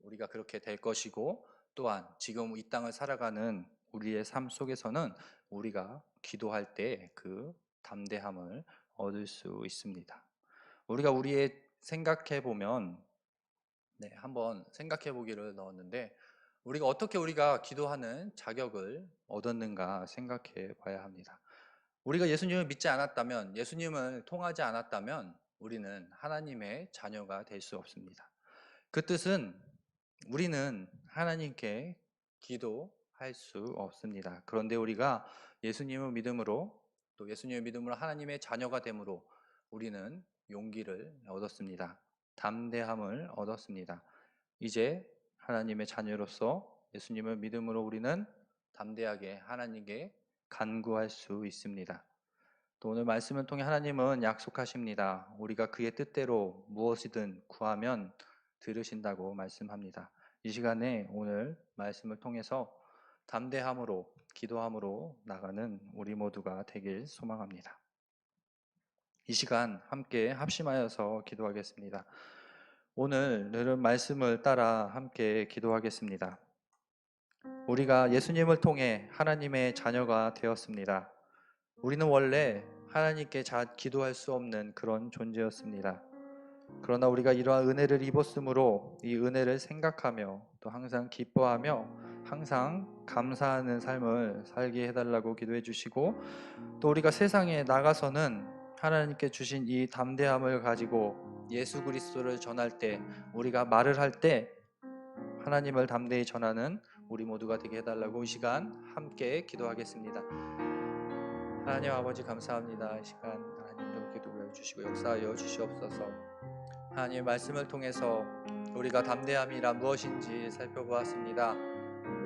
우리가 그렇게 될 것이고, 또한 지금 이 땅을 살아가는 우리의 삶 속에서는 우리가 기도할 때 그 담대함을 얻을 수 있습니다. 우리가 생각해 보면, 한번 생각해 보기를 넣었는데, 우리가 기도하는 자격을 얻었는가 생각해 봐야 합니다. 우리가 예수님을 믿지 않았다면, 예수님을 통하지 않았다면 우리는 하나님의 자녀가 될 수 없습니다. 그 뜻은 우리는 하나님께 기도할 수 없습니다. 그런데 우리가 예수님을 믿음으로, 또 예수님을 믿음으로 하나님의 자녀가 됨으로 우리는 용기를 얻었습니다. 담대함을 얻었습니다. 이제 하나님의 자녀로서 예수님을 믿음으로 우리는 담대하게 하나님께 간구할 수 있습니다. 또 오늘 말씀을 통해 하나님은 약속하십니다. 우리가 그의 뜻대로 무엇이든 구하면 들으신다고 말씀합니다. 이 시간에 오늘 말씀을 통해서 담대함으로 기도함으로 나가는 우리 모두가 되길 소망합니다. 이 시간 함께 합심하여서 기도하겠습니다. 오늘은 말씀을 따라 함께 기도하겠습니다. 우리가 예수님을 통해 하나님의 자녀가 되었습니다. 우리는 원래 하나님께 기도할 수 없는 그런 존재였습니다. 그러나 우리가 이러한 은혜를 입었으므로 이 은혜를 생각하며 또 항상 기뻐하며 항상 감사하는 삶을 살게 해달라고 기도해 주시고, 또 우리가 세상에 나가서는 하나님께 주신 이 담대함을 가지고 예수 그리스도를 전할 때, 우리가 말을 할 때 하나님을 담대히 전하는 우리 모두가 되게 해달라고 이 시간 함께 기도하겠습니다. 하나님 아버지 감사합니다. 이 시간 하나님도 기도해 주시고 역사하여 주시옵소서. 하나님의 말씀을 통해서 우리가 담대함이란 무엇인지 살펴보았습니다.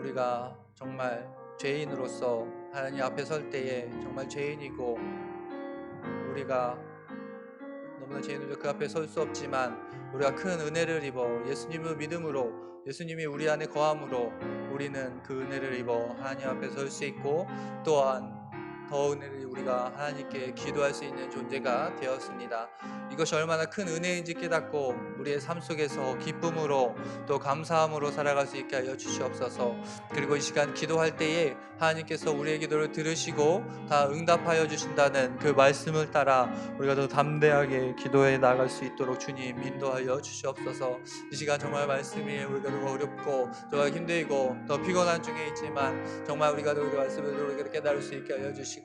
우리가 정말 죄인으로서 하나님 앞에 설 때에 정말 죄인이고, 우리가 너무나 죄인으로 그 앞에 설 수 없지만 우리가 큰 은혜를 입어 예수님을 믿음으로, 예수님이 우리 안에 거함으로 우리는 그 은혜를 입어 하나님 앞에 설 수 있고 또한 더 은혜를 우리가 하나님께 기도할 수 있는 존재가 되었습니다. 이것이 얼마나 큰 은혜인지 깨닫고 우리의 삶 속에서 기쁨으로 또 감사함으로 살아갈 수 있게 하여 주시옵소서. 그리고 이 시간 기도할 때에 하나님께서 우리의 기도를 들으시고 다 응답하여 주신다는 그 말씀을 따라 우리가 더 담대하게 기도해 나갈 수 있도록 주님 인도하여 주시옵소서. 이 시간 정말 말씀이 우리가 더 어렵고 더 힘들고 더 피곤한 중에 있지만 정말 우리가 그 말씀을 우리가 깨달을 수 있게 하여 주시고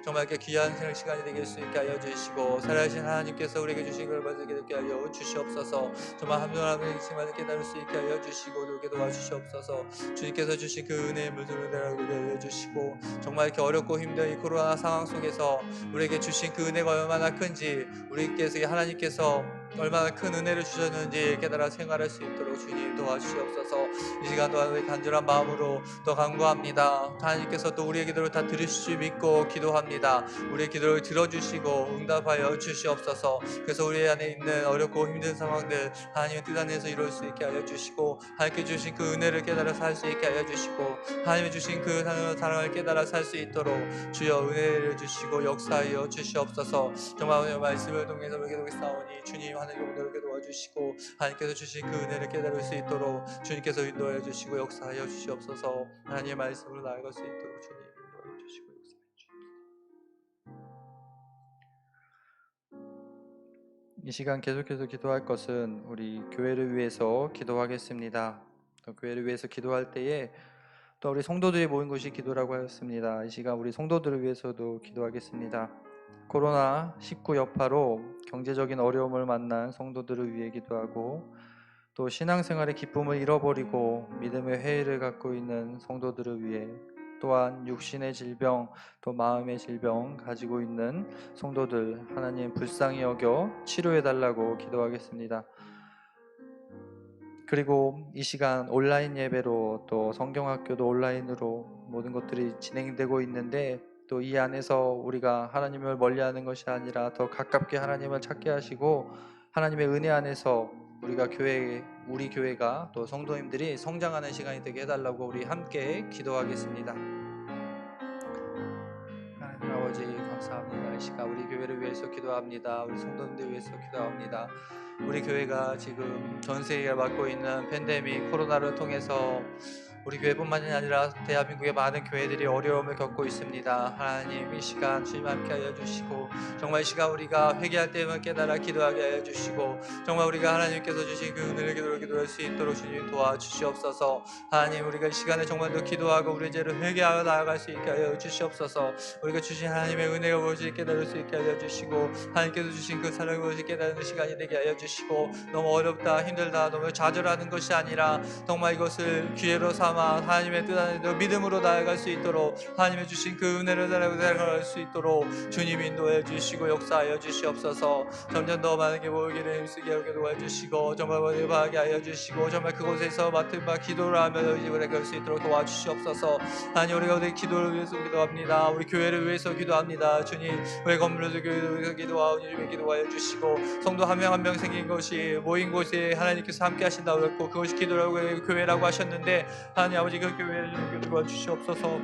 정말 이렇게 귀한 시간이 되게 수 있게 하여 주시고 살아계신 하나님께서 우리에게 주신 걸 받게 하여 주시옵소서. 정말 한 분 한 분의 말을 깨달을 수 있게 하여 주시고 이렇게 도와주시옵소서. 주님께서 주신 그 은혜의 물들을 내려오게 하여 주시고 정말 이렇게 어렵고 힘든 이 코로나 상황 속에서 우리에게 주신 그 은혜가 얼마나 큰지 우리께서 하나님께서 얼마나 큰 은혜를 주셨는지 깨달아 생활할 수 있도록 주님 도와주시옵소서. 이 시간 또한 우리 간절한 마음으로 또 간구합니다. 하나님께서 또 우리의 기도를 다 들으실 줄 믿고 기도합니다. 우리의 기도를 들어주시고 응답하여 주시옵소서. 그래서 우리 안에 있는 어렵고 힘든 상황들 하나님의 뜻 안에서 이룰 수 있게 하여 주시고 하나님께 주신 그 은혜를 깨달아 살 수 있게 하여 주시고 하나님의 주신 그 사랑을 깨달아 살 수 있도록 주여 은혜를 주시고 역사하여 주시옵소서. 정말 오늘 말씀을 통해서 우리에게 싸우니 주님 하나님 오늘에게 도와주시고 하나님께서 주신 그 은혜를 깨달을 수 있도록 주님께서 인도하여 주시고 역사하여 주시옵소서. 하나님의 말씀으로 나아갈 수 있도록 주님 인도하여 주시고 역사하여 주시옵소서. 이 시간 계속해서 기도할 것은 우리 교회를 위해서 기도하겠습니다. 또 교회를 위해서 기도할 때에 또 우리 성도들이 모인 것이 기도라고 하였습니다. 이 시간 우리 성도들을 위해서도 기도하겠습니다. 코로나19 여파로 경제적인 어려움을 만난 성도들을 위해 기도하고 또 신앙생활의 기쁨을 잃어버리고 믿음의 회의를 갖고 있는 성도들을 위해 또한 육신의 질병 또 마음의 질병 가지고 있는 성도들 하나님 불쌍히 여겨 치료해달라고 기도하겠습니다. 그리고 이 시간 온라인 예배로 또 성경학교도 온라인으로 모든 것들이 진행되고 있는데 또 이 안에서 우리가 하나님을 멀리하는 것이 아니라 더 가깝게 하나님을 찾게 하시고 하나님의 은혜 안에서 우리 교회가 또 성도님들이 성장하는 시간이 되게 해달라고 우리 함께 기도하겠습니다. 하나님 아버지 감사합니다. 이 시간 우리 교회를 위해서 기도합니다. 우리 성도님들 위해서 기도합니다. 우리 교회가 지금 전 세계가 맡고 있는 팬데믹 코로나를 통해서 우리 교회뿐만이 아니라 대한민국의 많은 교회들이 어려움을 겪고 있습니다. 하나님 이 시간 주님 함께 하여 주시고 정말 이 시간 우리가 회개할 때만 깨달아 기도하게 하여 주시고 정말 우리가 하나님께서 주신 그 은혜를 기도할 수 있도록 주님 도와주시옵소서. 하나님 우리가 이 시간에 정말 더 기도하고 우리의 죄를 회개하여 나아갈 수 있게 하여 주시옵소서. 우리가 주신 하나님의 은혜가 무엇인지 깨달을 수 있게 하여 주시고 하나님께서 주신 그 사랑이 무엇인지 깨닫는 시간이 되게 하여 주시고 너무 어렵다 힘들다 너무 좌절하는 것이 아니라 정말 이것을 기회로 삼아 하나님의 뜻 안에 믿음으로 나아갈 수 있도록 하나님의 주신 그 은혜를 나아갈 수 있도록 주님 인도해 주시고 역사하여 주시옵소서. 점점 더 많은 게 모이기를 힘쓰게 하게 도와주시고 정말 은혜하게 하여 주시고 정말 그곳에서 맡은 바 기도를 하며 의지를 갈 수 있도록 도와주시옵소서. 하나님 우리가 우리 기도를 위해서 기도합니다. 우리 교회를 위해서 기도합니다. 주님 우리 건물을 교회를 위해서 기도하오니 주님 기도하여 주시고 성도 한 명 한 명 생긴 것이 모인 곳에 하나님께서 함께 하신다고 했고 그것이 기도라고 교회라고 하셨는데 하나님 아버지 그 교회를 도와주시옵소서.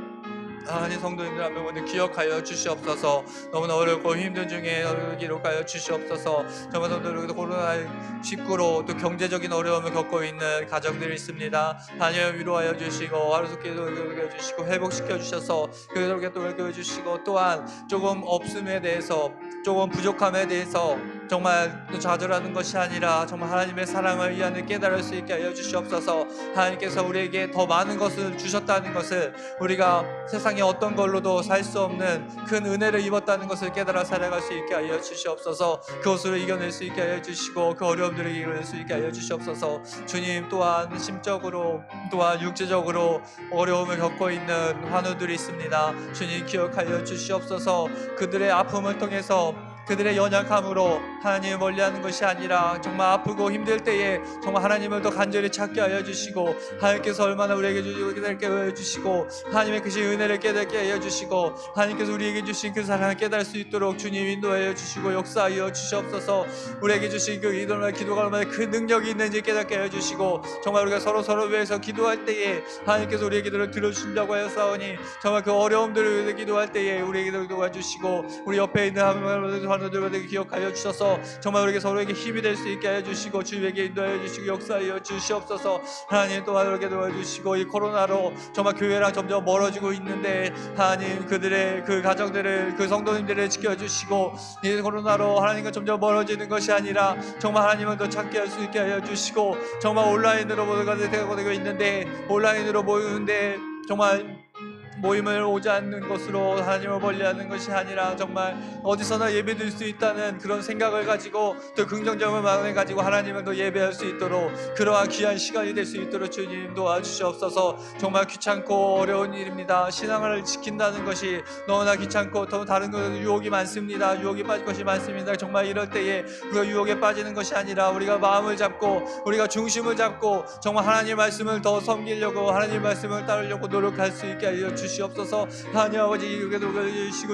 하나님 성도님들 한 명을 기억하여 주시옵소서. 너무나 어렵고 힘든 중에 기록하여 주시옵소서. 정말 성도들도 코로나19로 또 경제적인 어려움을 겪고 있는 가정들이 있습니다. 하나님 위로하여 주시고 하루속히도 이끌어 주시고 회복시켜 주셔서 그들에게 또 이끌어 주시고 또한 조금 없음에 대해서 조금 부족함에 대해서 정말 좌절하는 것이 아니라 정말 하나님의 사랑을 이 안에 깨달을 수 있게 하여 주시옵소서. 하나님께서 우리에게 더 많은 것을 주셨다는 것을 우리가 세상에 어떤 걸로도 살 수 없는 큰 은혜를 입었다는 것을 깨달아 살아갈 수 있게 하여 주시옵소서. 그것으로 이겨낼 수 있게 하여 주시고 그 어려움들을 이겨낼 수 있게 하여 주시옵소서. 주님 또한 심적으로 또한 육체적으로 어려움을 겪고 있는 환우들이 있습니다. 주님 기억하여 주시옵소서. 그들의 아픔을 통해서 그들의 연약함으로 하나님을 멀리하는 것이 아니라 정말 아프고 힘들 때에 정말 하나님을 더 간절히 찾게 하여 주시고, 하나님께서 얼마나 우리에게 깨닫게 하여 주시고, 하나님의 그 은혜를 깨닫게 하여 주시고, 하나님께서 우리에게 주신 그 사랑을 깨달을 수 있도록 주님 인도하여 주시고 역사하여 주시옵소서. 우리에게 주신 그 기도가 얼마나 큰 능력이 있는지 깨닫게 하여 주시고, 정말 우리가 서로 위해서 기도할 때에 하나님께서 우리의 기도를 들어주신다고 하였사오니, 정말 그 어려움들을 위해서 기도할 때에 우리의 기도를 도와주시고, 우리 옆에 있는 하나님들을 기억하여 주셔서 정말 우리에게 서로에게 힘이 될 수 있게 하여 주시고, 주님에게 인도하여 주시고 역사하여 주시옵소서. 하나님 또한 우리에게 도와주시고, 이 코로나로 정말 교회랑 점점 멀어지고 있는데 하나님 그들의 그 가정들을, 그 성도님들을 지켜주시고, 이 코로나로 하나님과 점점 멀어지는 것이 아니라 정말 하나님을 더 찾게 할 수 있게 하여 주시고, 정말 온라인으로 모두가 되고 있는데, 온라인으로 모이는데 정말 모임을 오지 않는 것으로 하나님을 멀리하는 것이 아니라 정말 어디서나 예배드릴 수 있다는 그런 생각을 가지고, 또 긍정적인 마음을 가지고 하나님을 더 예배할 수 있도록, 그러한 귀한 시간이 될 수 있도록 주님 도와주시옵소서. 정말 귀찮고 어려운 일입니다. 신앙을 지킨다는 것이 너무나 귀찮고 또 다른 것은 유혹이 많습니다. 유혹이 빠질 것이 많습니다. 정말 이럴 때에 우리가 유혹에 빠지는 것이 아니라 우리가 마음을 잡고, 우리가 중심을 잡고 정말 하나님 말씀을 더 섬기려고, 하나님 말씀을 따르려고 노력할 수 있게 하여 주시옵소서. 하나님 아버지, 유혹에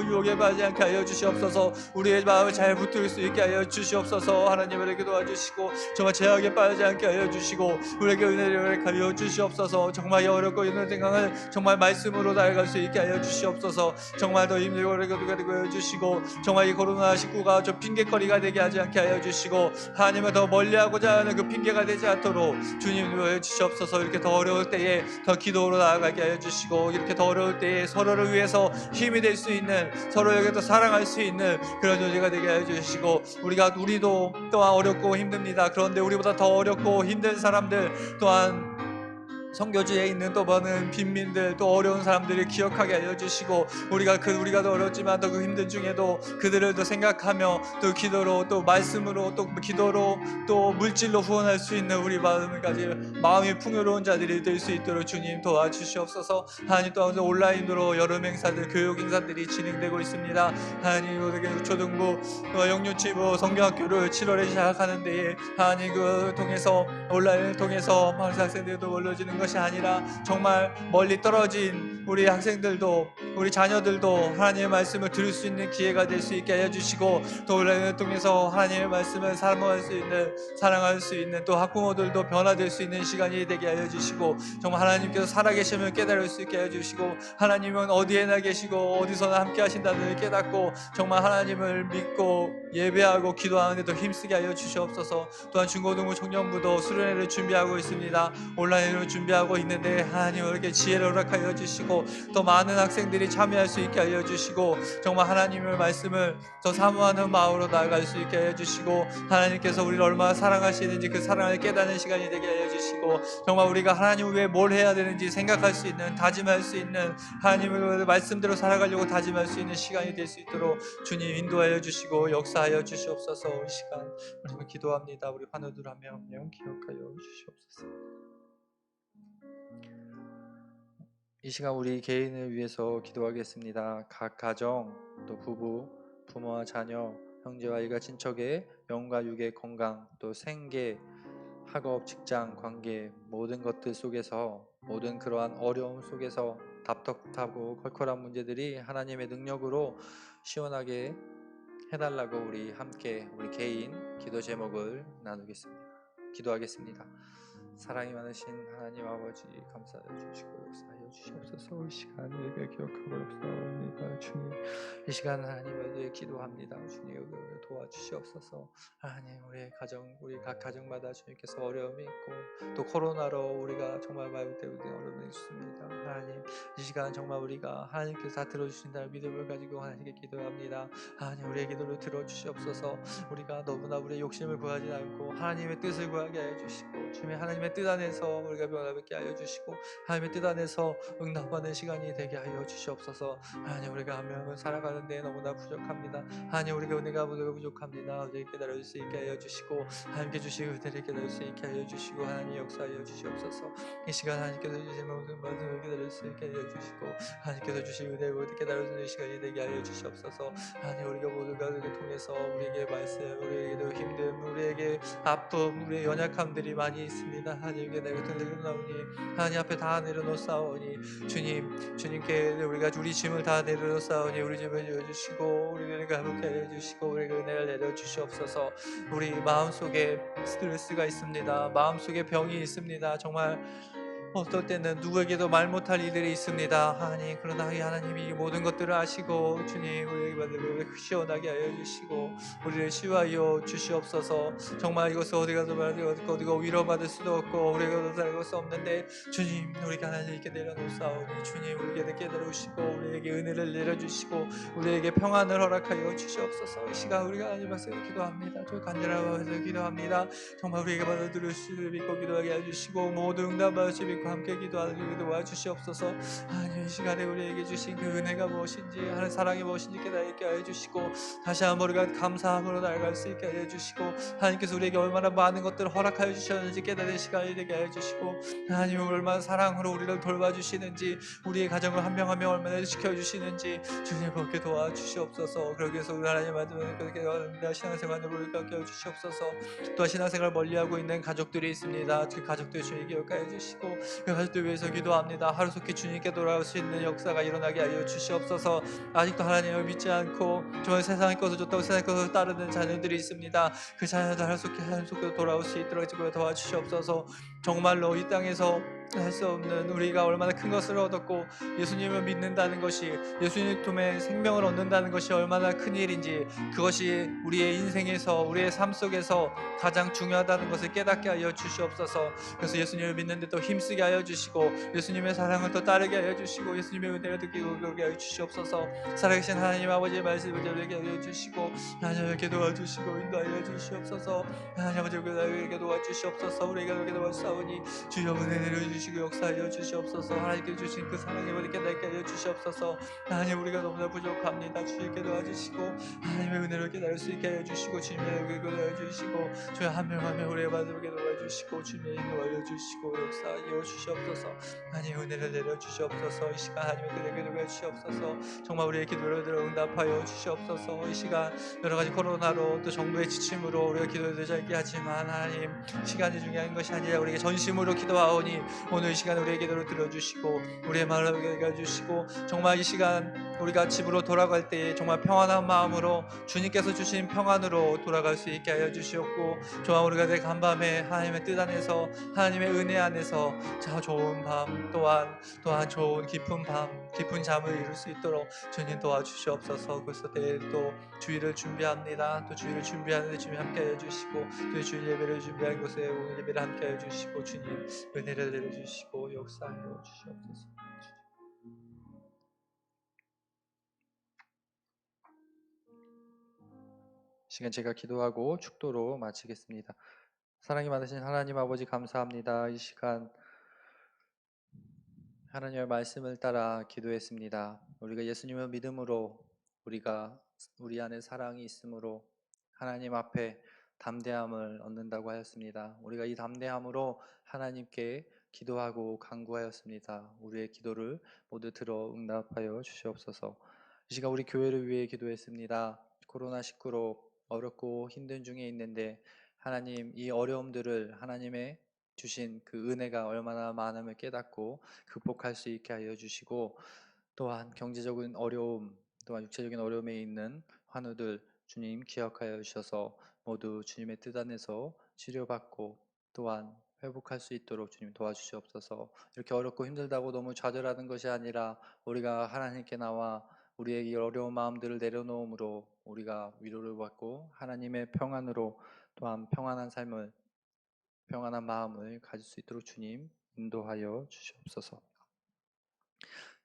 유혹에 빠지지 않게 하여 주시옵소서. 우리의 마음을 잘 붙들 수 있게 하여 주시옵소서. 하나님에게 도와주시고 정말 제약에 빠지지 않게 하여 주시고, 우리에게 은혜를 하여 주시옵소서. 정말 어렵고 있는 생각을 정말 말씀으로 나아갈 수 있게 하여 주시옵소서. 정말 더 힘들고 어렵게 하여 주시고, 정말 이 코로나19가 좀 핑계거리가 되게 하지 않게 하여 주시고, 하나님을 더 멀리하고자 하는 그 핑계가 되지 않도록 주님 도와주시옵소서. 주시옵소서. 이렇게 더 어려울 때에 더 기도로 나아가게 하여 주시고, 이렇게 더 어려울 때에 서로를 위해서 힘이 될 수 있는, 서로에게 더 사랑할 수 있는 그런 존재가 되게 하여 주시고, 우리도 또한 어렵고 힘듭니다. 그런데 우리보다 더 어렵고 힘든 사람들 또한 선교지에 있는 또 많은 빈민들, 또 어려운 사람들을 기억하게 하여 주시고, 우리가 더 어렵지만 또 그 힘든 중에도 그들을 더 생각하며 또 기도로, 또 말씀으로, 또 기도로, 또 물질로 후원할 수 있는 우리 마음이 풍요로운 자들이 될 수 있도록 주님 도와주시옵소서. 하나님, 또 온라인으로 여름 행사들, 교육 행사들이 진행되고 있습니다. 하나님, 우리 초등부, 영유치부, 성경학교를 7월에 시작하는 데에 하나님 그 통해서, 온라인을 통해서 학생들도 올려지는 것이 아니라 정말 멀리 떨어진 우리 학생들도, 우리 자녀들도 하나님의 말씀을 들을 수 있는 기회가 될 수 있게 하여 주시고, 또 온라인을 통해서 하나님의 말씀을 사모할 수 있는, 사랑할 수 있는, 또 학부모들도 변화될 수 있는 시간이 되게 하여 주시고, 정말 하나님께서 살아계심을 깨달을 수 있게 하여 주시고, 하나님은 어디에나 계시고 어디서나 함께 하신다는 걸 깨닫고 정말 하나님을 믿고 예배하고 기도하는 데 더 힘쓰게 하여 주시옵소서. 또한 중고등부 청년부도 수련회를 준비하고 있습니다. 온라인으로 준비하고 있는데 하나님 이렇게 지혜를 허락하여 주시고, 또 많은 학생들이 참여할 수 있게 하여 주시고, 정말 하나님의 말씀을 더 사모하는 마음으로 나아갈 수 있게 하여 주시고, 하나님께서 우리를 얼마나 사랑하시는지 그 사랑을 깨닫는 시간이 되게 하여 주시고, 정말 우리가 하나님 외에 뭘 해야 되는지 생각할 수 있는, 다짐할 수 있는, 하나님의 말씀대로 살아가려고 다짐할 수 있는 시간이 될 수 있도록 주님 인도하여 주시고 역사하여 주시옵소서. 이 시간 우리 기도합니다. 우리 환우들하며 기억하여 주시옵소서. 이 시간 우리 개인을 위해서 기도하겠습니다. 각 가정, 또 부부, 부모와 자녀, 형제와 일가 친척의 영과 육의 건강, 또 생계, 학업, 직장, 관계, 모든 것들 속에서, 모든 그러한 어려움 속에서 답답하고 컬컬한 문제들이 하나님의 능력으로 시원하게 해달라고 우리 함께, 우리 개인 기도 제목을 나누겠습니다. 기도하겠습니다. 사랑이 많으신 하나님 아버지, 감사해 주시고 역사하여 주시옵소서. 이 시간 우리가 기억하고 역사합니다. 주님, 이 시간 하나님을 위해 기도합니다. 주님, 우리를 도와주시옵소서. 하나님, 우리 각 가정마다 주님께서 어려움이 있고, 또 코로나로 우리가 정말 마음 때문에 어려움이 있습니다. 하나님, 이 시간 정말 우리가 하나님께서 다 들어주신다는 믿음을 가지고 하나님께 기도합니다. 하나님, 우리의 기도를 들어주시옵소서. 우리가 너무나 우리의 욕심을 구하지 않고 하나님의 뜻을 구하게 하여 주시고, 주님 하나님의 뜻 안에서 우리가 변화받게 하여 주시고, 하나님의 뜻 안에서 응답받는 시간이 되게 하여 주시옵소서. 하나님, 우리가 한 명은 살아가는데 너무나 부족합니다. 하나님, 우리가 은혜가 부족합니다. 우리를 깨달을 수 있게 하여 주시고, 하나님께 주신 은혜를 깨달을 수 있게 하여 주시고, 하나님 역사하여 주시옵소서. 이 시간 하나님께서 주신 모든 말씀을 깨달을 수 있게 하여 주시고, 하나님께서 주신 은혜를 모두 깨달을 수 있는 시간이 되게 하여 주시옵소서. 하나님, 우리가 모두가 그를 통해서 우리에게 말씀, 우리에게도 힘듦, 우리에게 아픔, 우리의 연약함들이 많이 있습니다. 하나님께 내가 내려놓으니, 하나님 앞에 다 내려놓사오니, 주님께 우리가 우리 짐을 다 내려놓사오니, 우리 짐을 지어주시고, 우리를 가볍게 해주시고, 우리에게 은혜를 내려주시옵소서. 우리 마음속에 스트레스가 있습니다. 마음속에 병이 있습니다. 정말 어떨 때는 누구에게도 말 못할 일들이 있습니다. 하나님, 그러나 하나님이 이 모든 것들을 아시고, 주님, 우리에게 시원하게 하여 주시고, 우리를 치유하여 주시옵소서. 정말 이것을 어디 가서 말하고 어디가 위로받을 수도 없고 우리가 살고 수 없는데, 주님, 우리가 하나님께 내려놓사오니, 주님, 우리에게 깨달으시고 우리에게 은혜를 내려주시고 우리에게 평안을 허락하여 주시옵소서. 이 시간 우리가 하나님 앞에 기도합니다. 저 간절함에서 기도합니다. 정말 우리에게 받아들일 수 믿고 기도하게 해주시고, 모든 응답받으시 믿고 함께 기도하는 도와주시옵소서. 하나님, 이 시간에 우리에게 주신 그 은혜가 무엇인지, 하나님 사랑이 무엇인지 깨닫게 해주시고, 다시 한번 우리가 감사함으로 나아갈 수 있게 해주시고, 하나님께서 우리에게 얼마나 많은 것들을 허락하여 주셨는지 깨닫는 시간이 되게 해주시고, 하나님 얼마나 사랑으로 우리를 돌봐주시는지, 우리의 가정을 한 명 한 명 얼마나 지켜주시는지 주님 그렇게 도와주시옵소서. 그러기 위해서 우리 하나님 말씀을 그렇게 신앙생활을 우리가 깨워주시옵소서. 또 신앙생활 멀리하고 있는 가족들이 있습니다. 그 가족들 주님께 기억하여 주시고, 그 가족들 위해서 기도합니다. 하루속히 주님께 돌아올 수 있는 역사가 일어나게 하여 주시옵소서. 아직도 하나님을 믿지 않고 정말 세상의 것을 줬다고 세상의 것을 따르는 자녀들이 있습니다. 그 자녀들 하루속히 돌아올 수 있도록 도와주시옵소서. 정말로 이 땅에서 할 수 없는 우리가 얼마나 큰 것을 얻었고, 예수님을 믿는다는 것이, 예수님 통해 생명을 얻는다는 것이 얼마나 큰 일인지, 그것이 우리의 인생에서, 우리의 삶 속에서 가장 중요하다는 것을 깨닫게 하여 주시옵소서. 그래서 예수님을 믿는데 또 힘쓰게 하여 주시고, 예수님의 사랑을 또 따르게 하여 주시고, 예수님의 은혜를 느끼고 그러게 하여 주시옵소서. 살아계신 하나님 아버지의 말씀을 들게 하여 주시고, 하나님께 도와주시고 인도하여 주시옵소서. 하나님 아버지에게 도와주시옵소서. 우리가 그렇게 도와주사오니 주여 은혜 내려주시고 역사하여 주시옵소서. 하나님께 주신 그 사랑의 은혜 깨닫게 하여 주시옵소서. 하나님, 우리가 너무나 부족합니다. 주님께 도와주시고, 하나님의 은혜를 깨달을 수 있게 하여 주시고, 주님의 은혜를 깨달아 주시고, 주여 한 명 한 명 우리의 마음을 도와주시고, 주님의 인도 알려주시고 역사하여 주시옵소서. 하나님 은혜를 내려주시옵소서. 이 시간 하나님의 그대에게 도와 주시옵소서. 정말 우리의 기도를 들어 응답하여 주시옵소서. 이 시간 여러 가지 코로나로 또 정부의 지침으로 우리가 기도를 늦게 하지만, 하나님 시간이 중요한 것이 아니라 우리에게 전심으로 기도하오니, 오늘 이 시간 우리의 기도를 들어주시고 우리의 말을 해주시고, 정말 이 시간 우리가 집으로 돌아갈 때에 정말 평안한 마음으로 주님께서 주신 평안으로 돌아갈 수 있게 하여 주시옵고, 정말 우리가 내 간밤에 하나님의 뜻 안에서, 하나님의 은혜 안에서 좋은 밤, 또한 좋은 깊은 밤, 깊은 잠을 이룰 수 있도록 주님 도와주시옵소서. 그래서 내일 또 주일을 준비합니다. 또 주일을 준비하는데 주님 함께 해주시고, 또 주일 예배를 준비한 곳에 오늘 예배를 함께 해주시고, 주님 은혜를 내려주시고 역사하여 주시옵소서. 시간 제가 기도하고 축도로 마치겠습니다. 사랑이 많으신 하나님 아버지, 감사합니다. 이 시간 하나님의 말씀을 따라 기도했습니다. 우리가 예수님을 믿음으로, 우리 안에 사랑이 있으므로 하나님 앞에 담대함을 얻는다고 하였습니다. 우리가 이 담대함으로 하나님께 기도하고 간구하였습니다. 우리의 기도를 모두 들어 응답하여 주시옵소서. 이 시간 우리 교회를 위해 기도했습니다. 코로나19로 어렵고 힘든 중에 있는데, 하나님 이 어려움들을 하나님의 주신 그 은혜가 얼마나 많음을 깨닫고 극복할 수 있게 하여 주시고, 또한 경제적인 어려움, 또한 육체적인 어려움에 있는 환우들 주님 기억하여 주셔서 모두 주님의 뜻 안에서 치료받고 또한 회복할 수 있도록 주님 도와주시옵소서. 이렇게 어렵고 힘들다고 너무 좌절하는 것이 아니라, 우리가 하나님께 나와 우리의 이 어려운 마음들을 내려놓음으로 우리가 위로를 받고 하나님의 평안으로, 또한 평안한 마음을 가질 수 있도록 주님 인도하여 주시옵소서.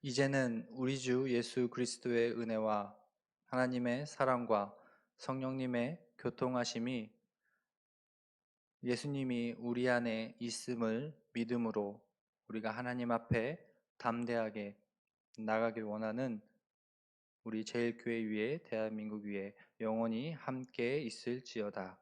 이제는 우리 주 예수 그리스도의 은혜와 하나님의 사랑과 성령님의 교통하심이, 예수님이 우리 안에 있음을 믿음으로 우리가 하나님 앞에 담대하게 나가길 원하는 우리 제일교회 위에 대한민국 위에 영원히 함께 있을지어다.